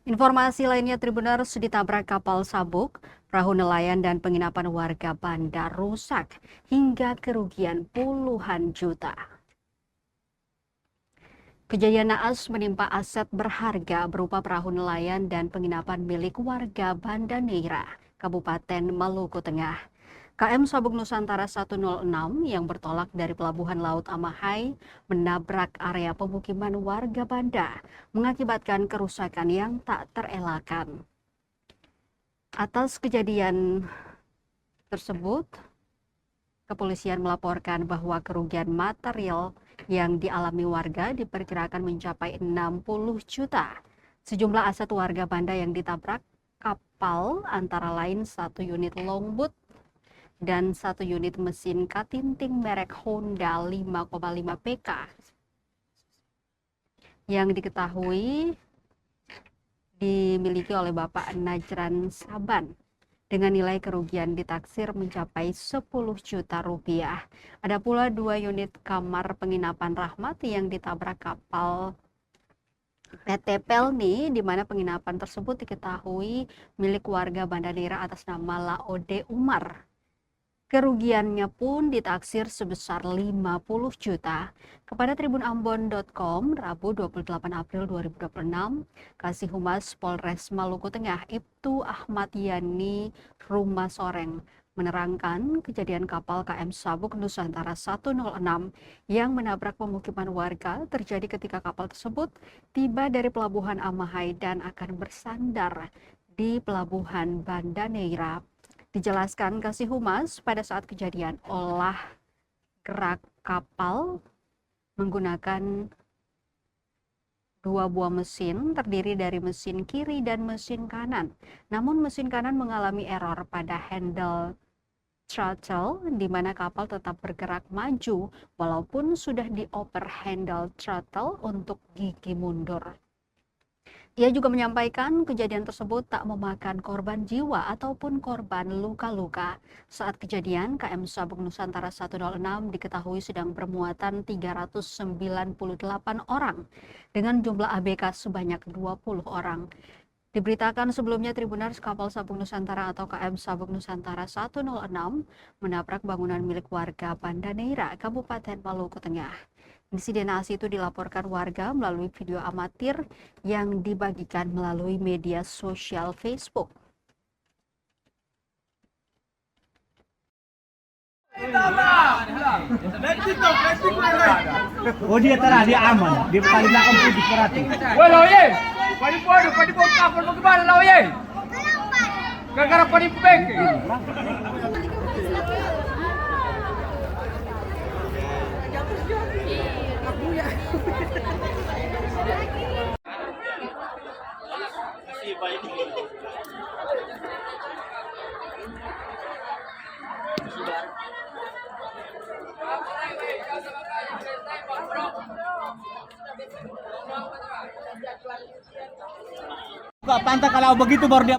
Informasi lainnya, Tribuners ditabrak kapal sabuk, perahu nelayan dan penginapan warga Banda rusak hingga kerugian puluhan juta. Kejadian naas menimpa aset berharga berupa perahu nelayan dan penginapan milik warga Banda Neira, Kabupaten Maluku Tengah. KM Sabuk Nusantara 106 yang bertolak dari Pelabuhan Laut Amahai menabrak area pemukiman warga Banda, mengakibatkan kerusakan yang tak terelakkan. Atas kejadian tersebut, kepolisian melaporkan bahwa kerugian material yang dialami warga diperkirakan mencapai 60 juta. Sejumlah aset warga Banda yang ditabrak kapal antara lain 1 unit longboat dan 1 unit mesin katinting merek Honda 5,5 PK yang diketahui dimiliki oleh Bapak Najran Saban dengan nilai kerugian ditaksir mencapai 10 juta rupiah. Ada pula 2 unit kamar penginapan Rahmat yang ditabrak kapal PT Pelni, di mana penginapan tersebut diketahui milik warga Banda Neira atas nama Laode Umar. Kerugiannya pun ditaksir sebesar 50 juta. Kepada tribunambon.com, Rabu 28 April 2026, Kasih Humas Polres Maluku Tengah, Ibtu Ahmad Yani Rumah Soreng, menerangkan kejadian kapal KM Sabuk Nusantara 106 yang menabrak pemukiman warga terjadi ketika kapal tersebut tiba dari Pelabuhan Amahai dan akan bersandar di Pelabuhan Banda Neira. Dijelaskan Kasih Humas, pada saat kejadian olah gerak kapal menggunakan 2 buah mesin terdiri dari mesin kiri dan mesin kanan. Namun mesin kanan mengalami error pada handle throttle, di mana kapal tetap bergerak maju walaupun sudah dioper handle throttle untuk gigi mundur. Ia juga menyampaikan kejadian tersebut tak memakan korban jiwa ataupun korban luka-luka. Saat kejadian, KM Sabuk Nusantara 106 diketahui sedang bermuatan 398 orang dengan jumlah ABK sebanyak 20 orang. Diberitakan sebelumnya, Tribuners, kapal Sabuk Nusantara atau KM Sabuk Nusantara 106 menabrak bangunan milik warga Banda Neira, Kabupaten Maluku Tengah. Insiden naas itu dilaporkan warga melalui video amatir yang dibagikan melalui media sosial Facebook. Oh, dia terah, dia aman. Dia paling belakang putih perhati. Woi, Lauye! Padi po kapal mo gimana, Lauye? Gara-gara padi pek. Buka pantai kalau begitu baru dia